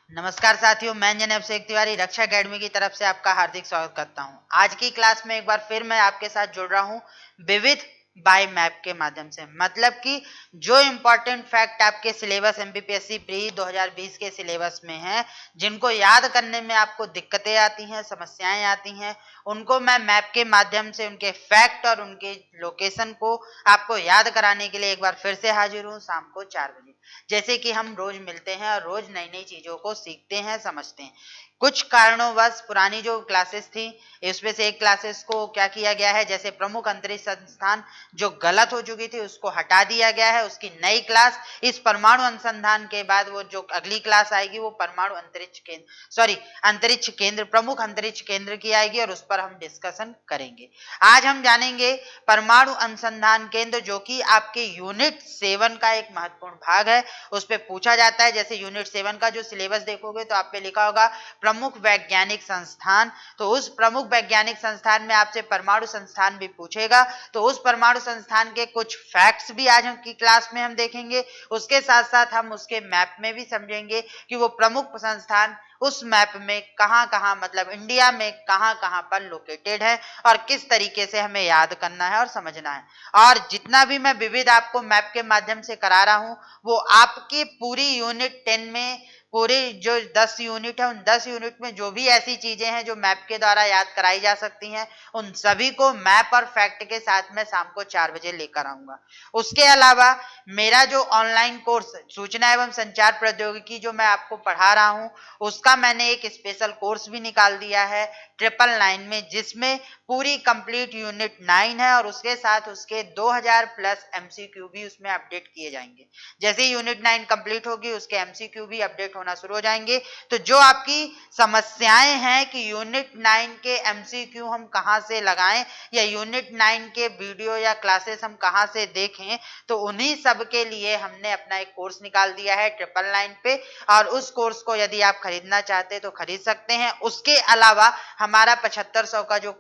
नमस्कार साथियों, मैं इंजीनियर अभिषेक तिवारी रक्षा एकेडमी की तरफ से आपका हार्दिक स्वागत करता हूं। आज की क्लास में एक बार फिर मैं आपके साथ जुड़ रहा हूं विविध बाय मैप के माध्यम से। मतलब कि जो इम्पोर्टेंट फैक्ट आपके सिलेबस एमपीपीएससी प्री 2020 के सिलेबस में है, जिनको याद करने में आपको दिक्कतें आती हैं, समस्याएं आती हैं, उनको मैं मैप के माध्यम से उनके फैक्ट और उनके लोकेशन को आपको याद कराने के लिए एक बार फिर से हाजिर हूँ शाम को 4 बजे। जैसे कि हम रोज मिलते हैं और रोज नई नई चीजों को सीखते हैं, समझते हैं। कुछ कारणोंवश पुरानी जो क्लासेस थी, इसमें से एक क्लासेस को क्या किया गया है, जैसे प्रमुख अंतरिक्ष संस्थान जो गलत हो चुकी थी उसको हटा दिया गया है। उसकी नई क्लास इस परमाणु अनुसंधान के बाद वो जो अगली क्लास आएगी वो परमाणु अंतरिक्ष केंद्र अंतरिक्ष केंद्र, प्रमुख अंतरिक्ष केंद्र की आएगी और उस पर हम डिस्कशन करेंगे। आज हम जानेंगे परमाणु अनुसंधान केंद्र, जो कि आपके यूनिट 7 का एक महत्वपूर्ण भाग है। उस पे पूछा जाता है। जैसे यूनिट 7 का जो सिलेबस देखोगे तो आप पे लिखा होगा प्रमुख वैज्ञानिक संस्थान। तो उस प्रमुख वैज्ञानिक संस्थान में आपसे परमाणु संस्थान भी पूछेगा। तो उस परमाणु संस्थान के कुछ फैक्ट्स भी आज हम की क्लास में हम देखेंगे। उसके साथ साथ हम उसके मैप में भी समझेंगे कि वो प्रमुख संस्थान उस मैप में कहां-कहां, मतलब इंडिया में कहां-कहां पर लोकेटेड है और किस तरीके से हमें याद करना है और समझना है। और जितना भी मैं विविध आपको मैप के माध्यम से करा रहा हूं, वो आपकी पूरी यूनिट 10 में, पूरी जो 10 यूनिट है, उन 10 यूनिट में जो भी ऐसी चीजें हैं जो मैप के द्वारा याद कराई जा सकती हैं, उन सभी को मैप और फैक्ट के साथ में शाम को 4 बजे लेकर आऊंगा। उसके अलावा मेरा जो ऑनलाइन कोर्स सूचना एवं संचार प्रौद्योगिकी जो मैं आपको पढ़ा रहा हूं, उसका मैंने एक स्पेशल कोर्स भी निकाल दिया है 999 में, जिसमें पूरी कंप्लीट यूनिट 9 है और उसके साथ उसके 2000 प्लस एमसीक्यू भी उसमें अपडेट किए जाएंगे। जैसे ही यूनिट 9 कंप्लीट होगी उसके एमसीक्यू भी अपडेट होना शुरू हो जाएंगे। तो जो आपकी समस्याएं हैं कि यूनिट 9 के एमसीक्यू हम कहां से लगाएं या यूनिट 9 के वीडियो या क्लासेस हम कहां से देखें, तो उन्हीं सब के लिए हमने अपना एक कोर्स निकाल दिया है 999 पे। और उस कोर्स को यदि आप खरीदना चाहते हैं तो खरीद सकते हैं। उसके अलावा हमारा 7500 का जो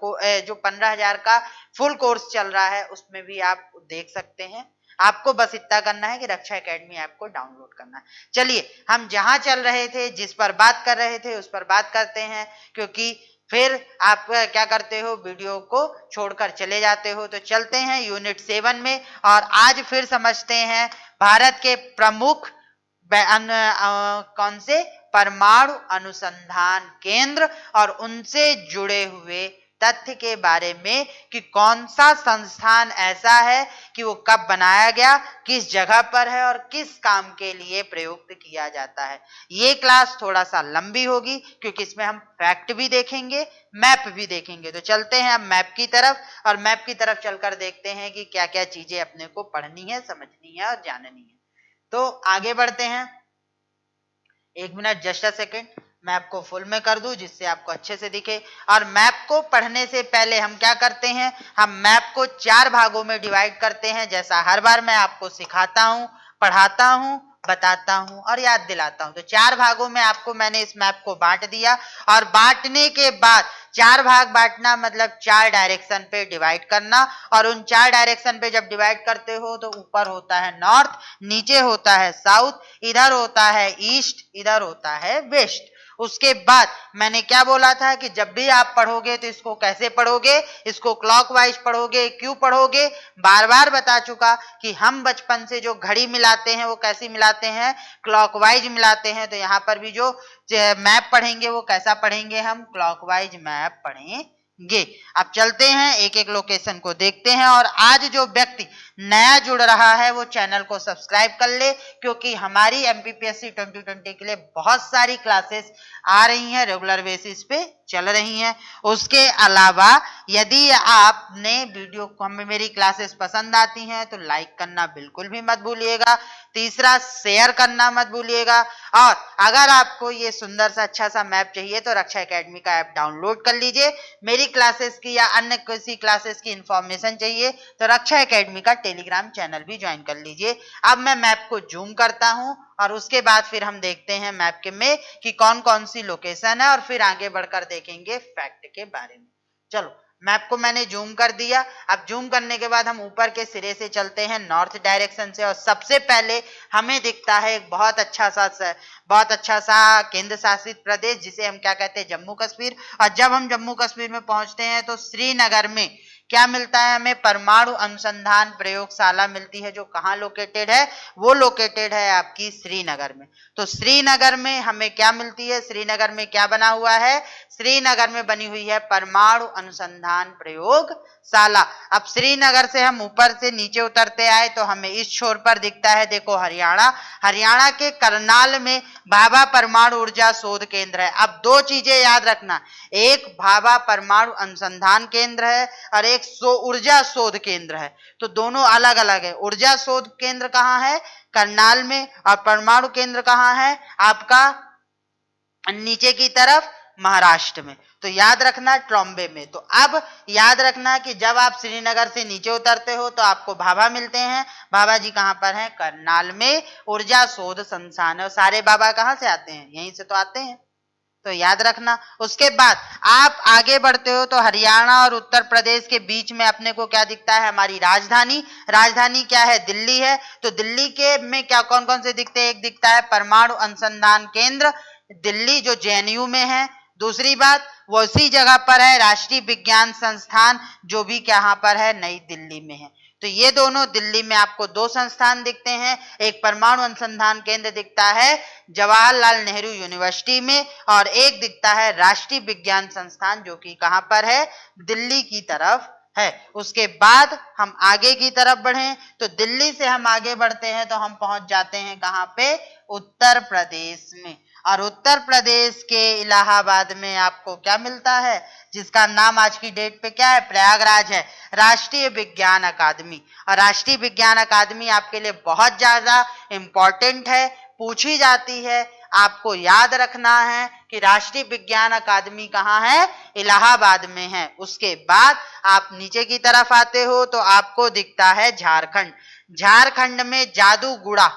15,000 का फुल कोर्स चल रहा है, उसमें भी आप देख सकते हैं। आपको बस इतना करना है कि रक्षा एकेडमी ऐप को डाउनलोड करना है। चलिए, हम जहां चल रहे थे, जिस पर बात कर रहे थे, उस पर बात करते हैं, क्योंकि फिर आप क्या करते हो, वीडियो को छोड़कर चले जाते हो। तो चलते हैं यूनिट 7 में और आज फिर समझते हैं भारत के प्रमुख कौन से परमाणु अनुसंधान केंद्र और उनसे जुड़े हुए तथ्य के बारे में कि कौन सा संस्थान ऐसा है कि वो कब बनाया गया, किस जगह पर है और किस काम के लिए प्रयुक्त किया जाता है। ये क्लास थोड़ा सा लंबी होगी क्योंकि इसमें हम फैक्ट भी देखेंगे, मैप भी देखेंगे। तो चलते हैं अब मैप की तरफ और मैप की तरफ चलकर देखते हैं कि क्या क्या चीजें अपने को पढ़नी है, समझनी है और जाननी है। तो आगे बढ़ते हैं। 1 minute, just a second, map को फुल में कर दूं जिससे आपको अच्छे से दिखे। और मैप को पढ़ने से पहले हम क्या करते हैं, हम मैप को 4 भागों में डिवाइड करते हैं, जैसा हर बार मैं आपको सिखाता हूं, पढ़ाता हूं, बताता हूं और याद दिलाता हूं। तो 4 भागों में आपको मैंने इस मैप को बांट दिया और बांटने के बाद 4 भाग बांटना मतलब 4 डायरेक्शन पे डिवाइड करना। और उन 4 डायरेक्शन पे जब डिवाइड करते हो तो ऊपर होता है नॉर्थ, नीचे होता है साउथ, इधर होता है ईस्ट, इधर होता है वेस्ट। उसके बाद मैंने क्या बोला था कि जब भी आप पढ़ोगे तो इसको कैसे पढ़ोगे, इसको क्लॉकवाइज पढ़ोगे। क्यों पढ़ोगे, बार बार बता चुका कि हम बचपन से जो घड़ी मिलाते हैं वो कैसी मिलाते हैं, क्लॉकवाइज मिलाते हैं। तो यहाँ पर भी जो मैप पढ़ेंगे वो कैसा पढ़ेंगे, हम क्लॉकवाइज मैप पढ़ेंगे। अब चलते हैं, एक एक लोकेशन को देखते हैं। और आज जो व्यक्ति नया जुड़ रहा है वो चैनल को सब्सक्राइब कर ले, क्योंकि हमारी एमपीपीएससी 2020 के लिए बहुत सारी क्लासेस आ रही हैं, रेगुलर बेसिस पे चल रही हैं। उसके अलावा यदि आपने वीडियो को, हमें मेरी क्लासेस पसंद आती हैं तो लाइक करना बिल्कुल भी मत भूलिएगा। तीसरा, शेयर करना मत भूलिएगा। और अगर आपको ये सुंदर सा अच्छा सा मैप चाहिए तो रक्षा एकेडमी का ऐप डाउनलोड कर लीजिए। मेरी क्लासेस की या अन्य किसी क्लासेस की इंफॉर्मेशन चाहिए तो रक्षा एकेडमी का टेलीग्राम चैनल भी ज्वाइन कर लीजिए। अब मैं मैप को जूम करता हूं और उसके बाद फिर हम देखते हैं मैप के में कि कौन कौन सी लोकेशन है और फिर आगे बढ़कर देखेंगे फैक्ट के बारे में। चलो मैप को मैंने जूम कर दिया। अब जूम करने के बाद हम ऊपर के सिरे से चलते हैं नॉर्थ डायरेक्शन से, और सबसे पहले हमें दिखता है एक बहुत अच्छा सा केंद्र शासित प्रदेश, जिसे हम क्या कहते हैं, जम्मू कश्मीर। और जब हम जम्मू कश्मीर में पहुंचते हैं तो श्रीनगर में क्या मिलता है हमें, परमाणु अनुसंधान प्रयोगशाला मिलती है, जो कहाँ लोकेटेड है, वो लोकेटेड है आपकी श्रीनगर में। तो श्रीनगर में हमें क्या मिलती है, श्रीनगर में क्या बना हुआ है, श्रीनगर में बनी हुई है परमाणु अनुसंधान प्रयोगशाला। अब श्रीनगर से हम ऊपर से नीचे उतरते आए तो हमें इस छोर पर दिखता है, देखो हरियाणा के करनाल में भाभा परमाणु ऊर्जा शोध केंद्र है। अब दो चीजें याद रखना, एक भाभा परमाणु अनुसंधान केंद्र है और एक ऊर्जा शोध केंद्र है, तो दोनों अलग अलग है। ऊर्जा शोध केंद्र कहाँ है, करनाल में, और परमाणु केंद्र कहाँ है आपका नीचे की तरफ, महाराष्ट्र में। तो याद रखना ट्रॉम्बे में। तो अब याद रखना कि जब आप श्रीनगर से नीचे उतरते हो तो आपको भाभा मिलते हैं। भाभा जी कहाँ पर हैं, करनाल में ऊर्जा शोध संस्थान है। और सारे भाभा कहाँ से आते हैं, यहीं से तो आते हैं, तो याद रखना। उसके बाद आप आगे बढ़ते हो तो हरियाणा और उत्तर प्रदेश के बीच में अपने को क्या दिखता है, हमारी राजधानी क्या है, दिल्ली है। तो दिल्ली के में क्या कौन कौन से दिखते हैं, एक दिखता है परमाणु अनुसंधान केंद्र दिल्ली, जो जेएनयू में है। दूसरी बात, वो उसी जगह पर है राष्ट्रीय विज्ञान संस्थान, जो भी कहाँ पर है, नई दिल्ली में है। तो ये दोनों दिल्ली में आपको दो संस्थान दिखते हैं, एक परमाणु अनुसंधान केंद्र दिखता है जवाहरलाल नेहरू यूनिवर्सिटी में, और एक दिखता है राष्ट्रीय विज्ञान संस्थान, जो कि कहाँ पर है, दिल्ली की तरफ है। उसके बाद हम आगे की तरफ बढ़ें तो दिल्ली से हम आगे बढ़ते हैं तो हम पहुंच जाते हैं कहाँ पे, उत्तर प्रदेश में। और उत्तर प्रदेश के इलाहाबाद में आपको क्या मिलता है, जिसका नाम आज की डेट पे क्या है, प्रयागराज है, राष्ट्रीय विज्ञान अकादमी। और राष्ट्रीय विज्ञान अकादमी आपके लिए बहुत ज्यादा इंपॉर्टेंट है, पूछी जाती है। आपको याद रखना है कि राष्ट्रीय विज्ञान अकादमी कहाँ है, इलाहाबाद में है। उसके बाद आप नीचे की तरफ आते हो तो आपको दिखता है झारखंड में जादूगुड़ा।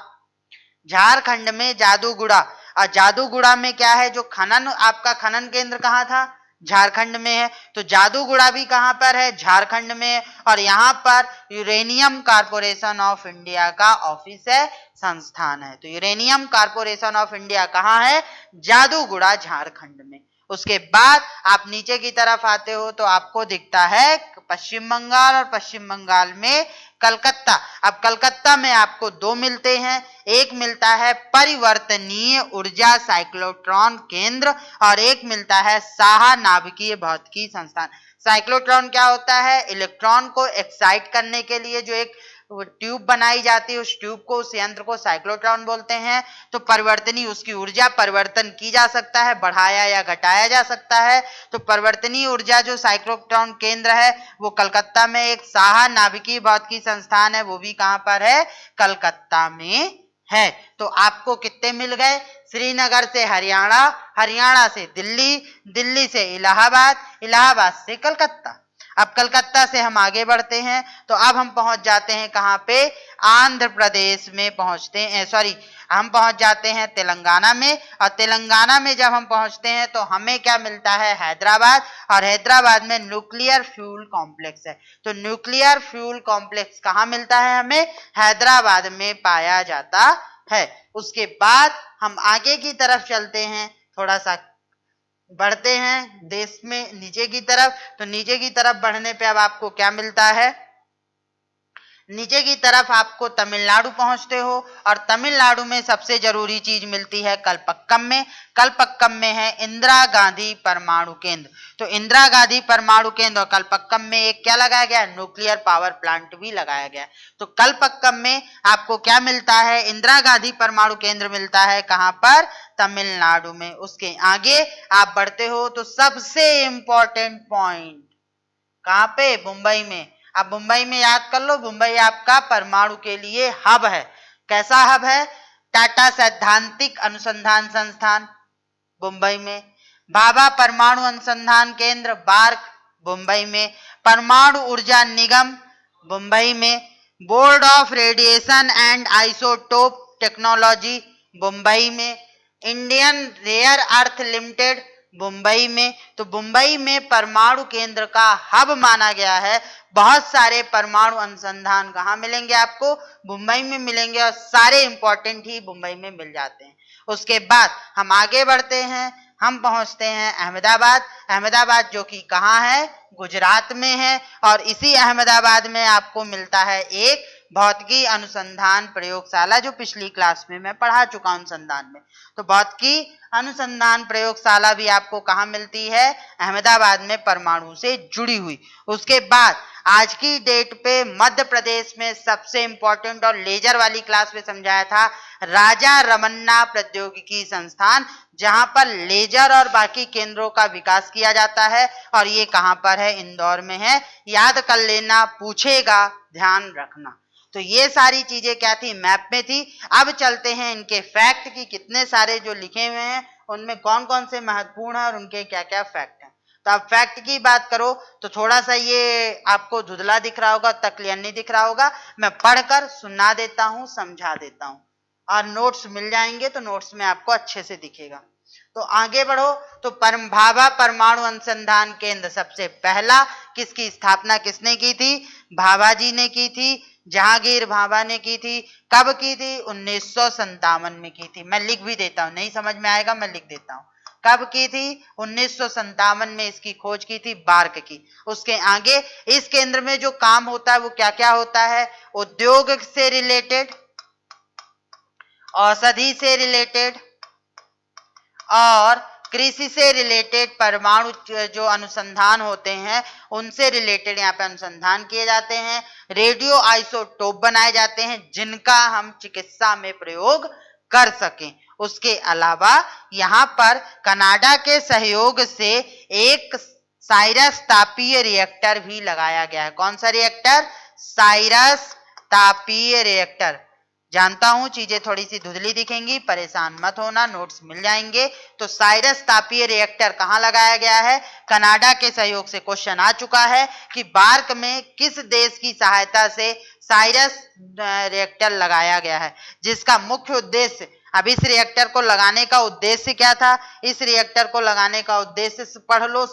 और जादूगुड़ा में क्या है, जो आपका खनन केंद्र कहाँ था, झारखंड में है। तो जादूगुड़ा भी कहाँ पर है, झारखंड में है। और यहाँ पर यूरेनियम कॉर्पोरेशन ऑफ इंडिया का ऑफिस है, संस्थान है। तो यूरेनियम कॉर्पोरेशन ऑफ इंडिया कहाँ है, जादूगुड़ा, झारखंड में। उसके बाद आप नीचे की तरफ आते हो तो आपको दिखता है पश्चिम बंगाल, और पश्चिम बंगाल में कलकत्ता। अब कलकत्ता में आपको दो मिलते हैं, एक मिलता है परिवर्तनीय ऊर्जा साइक्लोट्रॉन केंद्र, और एक मिलता है साहा नाभिकीय भौतिकी संस्थान। साइक्लोट्रॉन क्या होता है, इलेक्ट्रॉन को एक्साइट करने के लिए जो एक ट्यूब बनाई जाती है, उस ट्यूब को, उस यंत्र को साइक्लोट्रॉन बोलते हैं। तो परिवर्तनीय, उसकी ऊर्जा परिवर्तन की जा सकता है, बढ़ाया या घटाया जा सकता है। तो परिवर्तनीय ऊर्जा जो साइक्लोट्रॉन केंद्र है वो कलकत्ता में, एक साहा नाभिकीय भौतिकी संस्थान है, वो भी कहां पर है, कलकत्ता में है। तो आपको कितने मिल गए, श्रीनगर से हरियाणा, हरियाणा से दिल्ली, दिल्ली से इलाहाबाद, इलाहाबाद से कलकत्ता। अब कलकत्ता से हम आगे बढ़ते हैं तो अब हम पहुंच जाते हैं कहां पे, आंध्र प्रदेश में पहुंचते हैं, हम पहुंच जाते हैं तेलंगाना में। और तेलंगाना में जब हम पहुंचते हैं तो हमें क्या मिलता है, हैदराबाद। और हैदराबाद में न्यूक्लियर फ्यूल कॉम्प्लेक्स है। तो न्यूक्लियर फ्यूल कॉम्प्लेक्स कहाँ मिलता है हमें, हैदराबाद में पाया जाता है। उसके बाद हम आगे की तरफ चलते हैं, थोड़ा सा बढ़ते हैं देश में नीचे की तरफ। तो नीचे की तरफ बढ़ने पे अब आपको क्या मिलता है, नीचे की तरफ आपको तमिलनाडु पहुंचते हो, और तमिलनाडु में सबसे जरूरी चीज मिलती है कलपक्कम में है इंदिरा गांधी परमाणु केंद्र। तो इंदिरा गांधी परमाणु केंद्र और कलपक्कम में एक क्या लगाया गया, न्यूक्लियर पावर प्लांट भी लगाया गया। तो कलपक्कम में आपको क्या मिलता है, इंदिरा गांधी परमाणु केंद्र मिलता है, कहां पर, तमिलनाडु में। उसके आगे आप बढ़ते हो तो सबसे इंपॉर्टेंट पॉइंट कहां पे, मुंबई में। अब मुंबई में याद कर लो, मुंबई आपका परमाणु के लिए हब है। कैसा हब है, टाटा सैद्धांतिक अनुसंधान संस्थान मुंबई में, भाभा परमाणु अनुसंधान केंद्र बार्क मुंबई में, परमाणु ऊर्जा निगम मुंबई में, board of radiation and isotope technology Mumbai में, Indian rare earth limited Mumbai में, तो मुंबई में परमाणु केंद्र का हब माना गया है। बहुत सारे परमाणु अनुसंधान कहाँ मिलेंगे आपको? मुंबई में मिलेंगे, और सारे इंपॉर्टेंट ही मुंबई में मिल जाते हैं। उसके बाद हम आगे बढ़ते हैं, हम पहुंचते हैं अहमदाबाद। अहमदाबाद जो कि कहाँ है? गुजरात में है। और इसी अहमदाबाद में आपको मिलता है एक भौतिकी अनुसंधान प्रयोगशाला, जो पिछली क्लास में मैं पढ़ा चुका हूं अनुसंधान में। तो भौतिकी अनुसंधान प्रयोगशाला भी आपको कहाँ मिलती है? अहमदाबाद में, परमाणु से जुड़ी हुई। उसके बाद आज की डेट पे मध्य प्रदेश में सबसे इंपॉर्टेंट, और लेजर वाली क्लास में समझाया था, राजा रमन्ना प्रौद्योगिकी संस्थान, जहां पर लेजर और बाकी केंद्रों का विकास किया जाता है। और ये कहां पर है? इंदौर में है। याद कर लेना, पूछेगा, ध्यान रखना। तो ये सारी चीजें क्या थी? मैप में थी। अब चलते हैं इनके फैक्ट की, कितने सारे जो लिखे हुए हैं उनमें कौन कौन से महत्वपूर्ण है और उनके क्या क्या फैक्ट हैं। तो अब फैक्ट की बात करो तो थोड़ा सा ये आपको धुंधला दिख रहा होगा, तक क्लियर नहीं दिख रहा होगा। मैं पढ़कर सुना देता हूं, समझा देता हूं, और नोट्स मिल जाएंगे तो नोट्स में आपको अच्छे से दिखेगा। तो आगे बढ़ो। तो भाभा परमाणु अनुसंधान केंद्र सबसे पहला, किसकी स्थापना किसने की थी? भाभा जी ने की थी, जहांगीर भाभा ने की थी। कब की थी? 1957 में की थी। मैं लिख भी देता हूं, नहीं समझ में आएगा मैं लिख देता हूं। कब की थी? 1957 में इसकी खोज की थी, बार्क की। उसके आगे इस केंद्र में जो काम होता है वो क्या क्या होता है? उद्योग से रिलेटेड, औषधि से रिलेटेड और कृषि से रिलेटेड परमाणु जो अनुसंधान होते हैं उनसे रिलेटेड यहाँ पे अनुसंधान किए जाते हैं। रेडियो आइसोटोप बनाए जाते हैं जिनका हम चिकित्सा में प्रयोग कर सकें। उसके अलावा यहाँ पर कनाडा के सहयोग से एक साइरस तापीय रिएक्टर भी लगाया गया है। कौन सा रिएक्टर? साइरस तापीय रिएक्टर। जानता हूं चीजें थोड़ी सी धुंधली दिखेंगी, परेशान मत होना, नोट्स मिल जाएंगे। तो साइरस तापीय रिएक्टर कहां लगाया गया है? कनाडा के सहयोग से। क्वेश्चन आ चुका है कि बार्क में किस देश की सहायता से साइरस रिएक्टर लगाया गया है, जिसका मुख्य उद्देश्य, अब इस रिएक्टर को लगाने का उद्देश्य क्या था? इस रिएक्टर को लगाने का उद्देश्य पढ़ लो,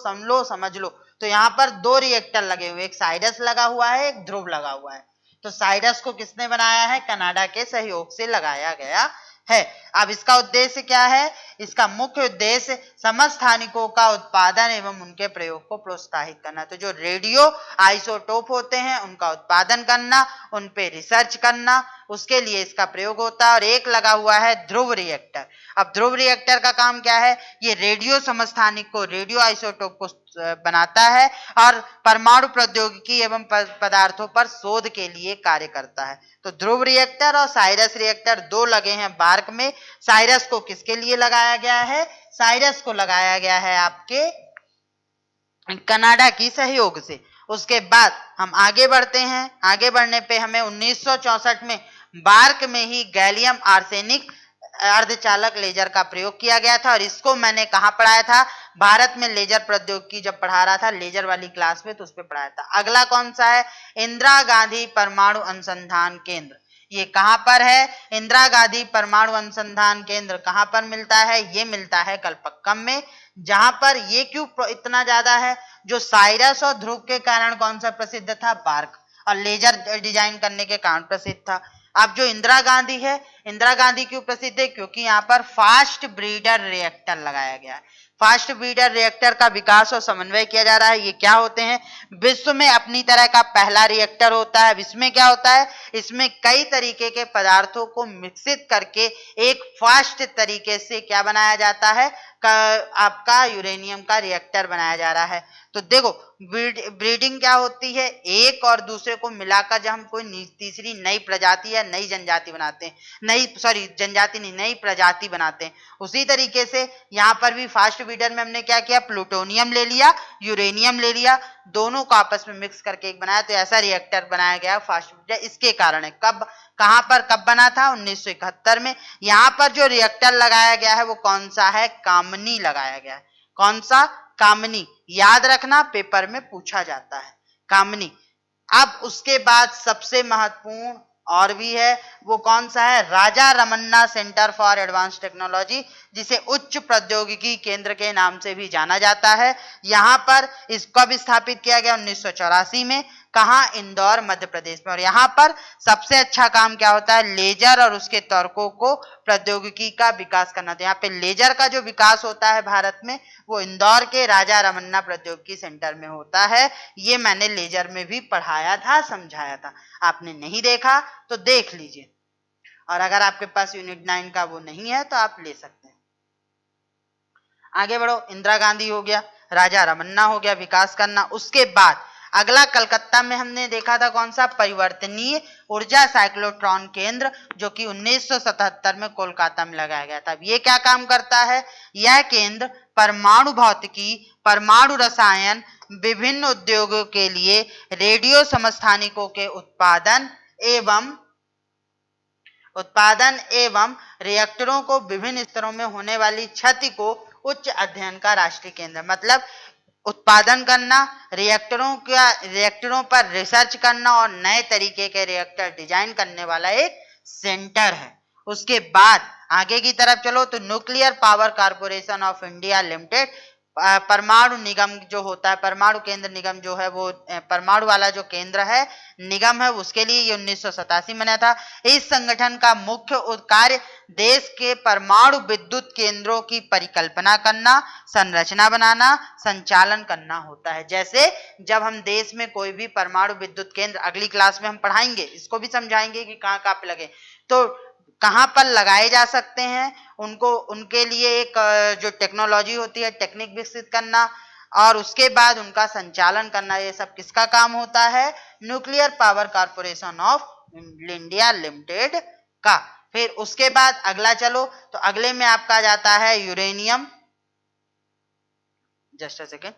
समझ लो। तो यहाँ पर दो रिएक्टर लगे हुए, एक साइरस लगा हुआ है, एक ध्रुव लगा हुआ है। तो साइरस को किसने बनाया है? कनाडा के सहयोग से लगाया गया है। अब इसका उद्देश्य क्या है? इसका मुख्य उद्देश्य समस्थानिकों का उत्पादन एवं उनके प्रयोग को प्रोत्साहित करना। तो जो रेडियो आइसोटोप होते हैं उनका उत्पादन करना, उन पे रिसर्च करना, उसके लिए इसका प्रयोग होता है। और एक लगा हुआ है ध्रुव रिएक्टर। अब ध्रुव रिएक्टर का काम क्या है? ये रेडियो समस्थानिक को, रेडियो आइसोटोप को बनाता है और परमाणु प्रौद्योगिकी एवं पदार्थों पर शोध के लिए कार्य करता है। तो ध्रुव रिएक्टर और साइरस रिएक्टर दो लगे हैं बार्क में। साइरस को किसके लिए लगाया गया है? साइरस को लगाया गया है आपके कनाडा की सहयोग से। उसके बाद हम आगे बढ़ते हैं। आगे बढ़ने पे हमें 1964 में बार्क में ही गैलियम आर्सेनिक अर्धचालक लेजर का प्रयोग किया गया था। और इसको मैंने कहाँ पढ़ाया था? भारत में लेजर प्रौद्योगिकी जब पढ़ा रहा था लेजर वाली क्लास में, तो उस पर पढ़ाया था। अगला कौन सा है? इंदिरा गांधी परमाणु अनुसंधान केंद्र। ये कहां पर है? इंदिरा गांधी परमाणु अनुसंधान केंद्र कहां पर मिलता है? ये मिलता है कलपक्कम में। जहां पर ये क्यों इतना ज्यादा है? जो साइरस और ध्रुव के कारण कौन सा प्रसिद्ध था? बार्क। और लेजर डिजाइन करने के कारण प्रसिद्ध था। अब जो इंदिरा गांधी है, इंदिरा गांधी क्यों प्रसिद्ध है? क्योंकि यहाँ पर फास्ट ब्रीडर रिएक्टर लगाया गया है। फास्ट ब्रीडर रिएक्टर का विकास और समन्वय किया जा रहा है। ये क्या होते हैं? विश्व में अपनी तरह का पहला रिएक्टर होता है। इसमें क्या होता है? इसमें कई तरीके के पदार्थों को मिश्रित करके एक फास्ट तरीके से क्या बनाया जाता है? आपका यूरेनियम का रिएक्टर बनाया जा रहा है। तो देखो ब्रीडिंग क्या होती है? एक और दूसरे को मिलाकर जब हम कोई तीसरी नई प्रजाति या नई जनजाति बनाते हैं, नई प्रजाति बनाते हैं, उसी तरीके से यहाँ पर भी फास्ट ब्रीडर में हमने क्या किया? प्लूटोनियम ले लिया, यूरेनियम ले लिया, दोनों को आपस में मिक्स करके एक बनाया। तो ऐसा रिएक्टर बनाया गया फास्ट ब्रीडर। इसके कारण है। कब, कहां पर, कब बना था? 1971 में। यहां पर जो रिएक्टर लगाया गया है वो कौन सा है? कामनी लगाया गया है। कौन सा? कामनी। याद रखना, पेपर में पूछा जाता है, कामनी। अब उसके बाद सबसे महत्वपूर्ण और भी है, वो कौन सा है, Raja Ramanna centre for advance technology, जिसे उच्च प्रौद्योगिकी केंद्र के नाम से भी जाना जाता है। यहाँ पर इसको भी स्थापित किया गया 1984 में। कहाँ, इंदौर मध्य प्रदेश में। और यहाँ पर सबसे अच्छा काम क्या होता है, लेजर और उसके तर्कों को प्रौद्योगिकी का विकास करना। तो यहाँ पे लेजर का जो विकास होता है भारत में, वो इंदौर के राजा रमन्ना प्रौद्योगिकी सेंटर में होता है। ये मैंने लेजर में भी पढ़ाया था, समझाया था। आपने नहीं देखा तो देख लीजिए, और अगर आपके पास यूनिट 9 का वो नहीं है तो आप ले सकते हैं। आगे बढ़ो, इंदिरा गांधी हो गया, राजा रमन्ना हो गया, विकास करना। उसके बाद अगला कलकत्ता में हमने देखा था कौन सा, परिवर्तनीय ऊर्जा साइक्लोट्रॉन केंद्र, जो कि 1977 में कोलकाता में लगाया गया था। अब ये क्या काम करता है, यह केंद्र परमाणु भौतिकी, परमाणु रसायन, विभिन्न उद्योगों के लिए रेडियो समस्थानिकों के उत्पादन एवं रिएक्टरों को विभिन्न स्तरों में होने वाली क्षति को उच्च अध्ययन का राष्ट्रीय केंद्र, मतलब उत्पादन करना, रिएक्टरों पर रिसर्च करना और नए तरीके के रिएक्टर डिजाइन करने वाला एक सेंटर है। उसके बाद आगे की तरफ चलो तो nuclear power corporation of India limited, परमाणु निगम जो होता है, परमाणु केंद्र निगम जो है, वो परमाणु वाला जो केंद्र है, निगम है, उसके लिए ये 1987 में बना था। इस संगठन का मुख्य कार्य देश के परमाणु विद्युत केंद्रों की परिकल्पना करना, संरचना बनाना, संचालन करना होता है। जैसे जब हम देश में कोई भी परमाणु विद्युत केंद्र, अगली क्लास में हम पढ़ाएंगे, इसको भी समझाएंगे कि कहाँ कहाँ पे लगे, तो कहाँ पर लगाए जा सकते हैं, उनको, उनके लिए एक जो टेक्नोलॉजी होती है, टेक्निक विकसित करना, और उसके बाद उनका संचालन करना, ये सब किसका काम होता है, nuclear power corporation of India limited का। फिर उसके बाद अगला चलो तो अगले में आपका जाता है uranium, just a second,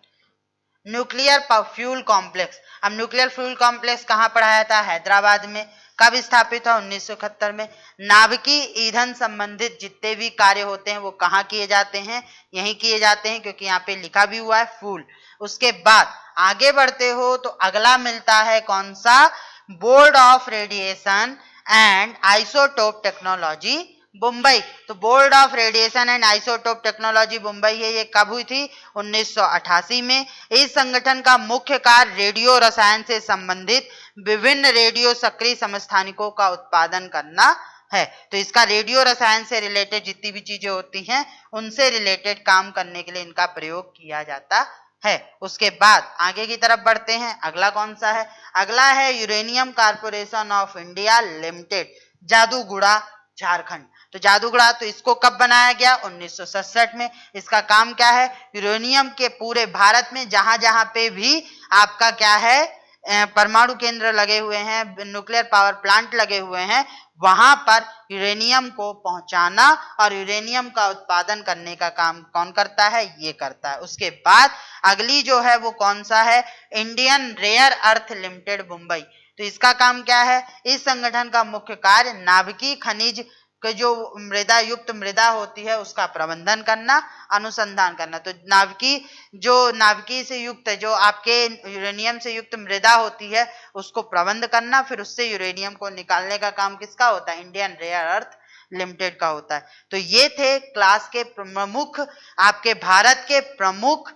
nuclear fuel complex. अब न्यूक्लियर फ्यूल कॉम्प्लेक्स कहाँ पढ़ाया था, हैदराबाद में। कब स्थापित हुआ, 1971 में। नाभिकीय ईंधन संबंधित जितने भी कार्य होते हैं वो कहाँ किए जाते हैं, यहीं किए जाते हैं, क्योंकि यहाँ पे लिखा भी हुआ है फूल। उसके बाद आगे बढ़ते हो तो अगला मिलता है कौन सा, board of radiation and isotope technology Mumbai. तो board of radiation and isotope technology Mumbai है, ये कब हुई थी, 1988 में। इस संगठन का मुख्य कार्य रेडियो रसायन से संबंधित विभिन्न रेडियो सक्रिय समस्थानिकों का उत्पादन करना है। तो इसका रेडियो रसायन से रिलेटेड जितनी भी चीजें होती हैं, उनसे रिलेटेड काम करने के लिए इनका प्रयोग किया जाता है। उसके बाद आगे की तरफ बढ़ते हैं, अगला कौन सा है, अगला है uranium corporation of India limited, Jaduguda, Jharkhand. तो जादूगढ़ा, तो इसको कब बनाया गया, 1967 में। इसका काम क्या है, यूरेनियम के पूरे भारत में जहां जहां पे भी आपका क्या है, परमाणु केंद्र लगे हुए हैं, न्यूक्लियर पावर प्लांट लगे हुए हैं, वहां पर यूरेनियम को पहुंचाना और यूरेनियम का उत्पादन करने का काम कौन करता है, ये करता है। उसके बाद अगली जो है वो कौन सा है, Indian rare earth limited Mumbai. तो इसका काम क्या है, इस संगठन का मुख्य कार्य नाभिकीय खनिज कि जो मृदा युक्त मृदा होती है उसका प्रबंधन करना, अनुसंधान करना। तो नाभिकीय से युक्त, जो आपके यूरेनियम से युक्त मृदा होती है उसको प्रबंध करना, फिर उससे यूरेनियम को निकालने का काम किसका होता है, इंडियन रेयर अर्थ लिमिटेड का होता है। तो ये थे क्लास के प्रमुख, आपके भारत के प्रमुख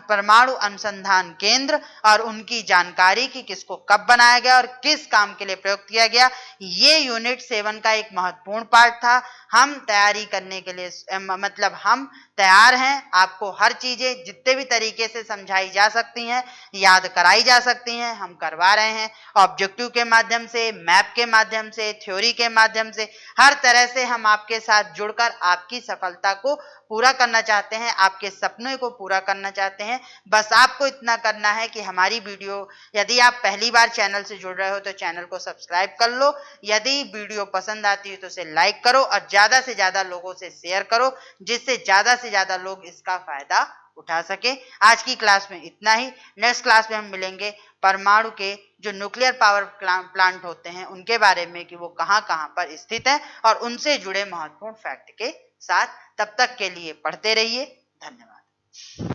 परमाणु अनुसंधान केंद्र और उनकी जानकारी की किसको कब बनाया गया और किस काम के लिए प्रयोग किया गया। ये यूनिट 7 का एक महत्वपूर्ण पार्ट था। हम तैयारी करने के लिए मतलब हम तैयार हैं, आपको हर चीजें जितने भी तरीके से समझाई जा सकती हैं, याद कराई जा सकती हैं, हम करवा रहे हैं। ऑब्जेक्टिव के माध्यम से, मैप के माध्यम से, थ्योरी के माध्यम से, हर तरह से हम आपके साथ जुड़कर आपकी सफलता को पूरा करना चाहते हैं, आपके सपनों को पूरा करना चाहते हैं। बस आपको इतना करना है कि हमारी वीडियो, यदि आप पहली बार चैनल से जुड़ रहे हो तो चैनल को सब्सक्राइब कर लो, यदि वीडियो पसंद आती है तो उसे लाइक करो और ज्यादा से ज्यादा लोगों से शेयर करो, जिससे ज्यादा से ज्यादा लोग इसका फायदा उठा सके। आज की क्लास में इतना ही। नेक्स्ट क्लास में हम मिलेंगे परमाणु के जो न्यूक्लियर पावर प्लांट होते हैं उनके बारे में, कि वो कहाँ कहाँ पर स्थित है और उनसे जुड़े महत्वपूर्ण फैक्ट के साथ। तब तक के लिए पढ़ते रहिए। धन्यवाद।